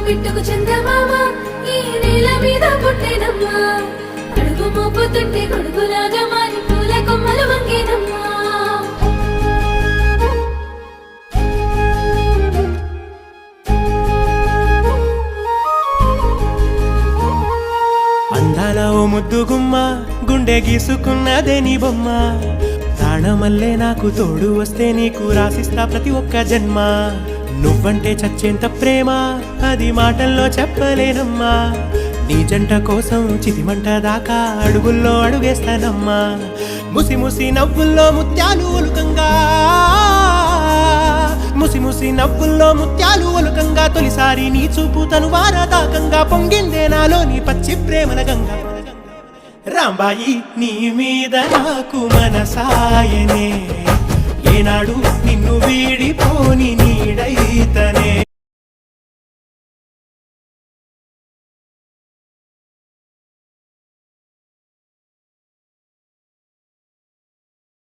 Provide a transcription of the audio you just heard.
బిట్టుకు చందమామ ఈ నేల మీద పుట్టేనమ్మా అడుగు మోపుతుంటే కొడుకులాగా మారి పూల కొమ్మలు వంగేనమ్మా అందాల ఓ ముద్దు గుమ్మ గుండె గీసుకున్నదే నీ బొమ్మ ప్రాణమల్లే నాకు తోడు వస్తే నీకు రాసిస్తా ప్రతి ఒక్క జన్మ నువ్వంటే చచ్చేంత ప్రేమ అది మాటల్లో చెప్పలేనమ్మా నీ జంట కోసం చితిమంట దాకా అడుగుల్లో అడుగేస్తానమ్మా ముసి ముసి నవ్వుల్లో ముత్యాలు ఒలుకంగా ముసి ముసి నవ్వుల్లో ముత్యాలు ఒలుకంగా తొలిసారి నీ చూపు తను వారదాకంగా పొంగిందే నాలో నీ పచ్చి ప్రేమల గంగా రాంబాయి నీ మీద నాకు మనసాయనే ఏనాడు నిన్ను వీడిపోని నీడైతనే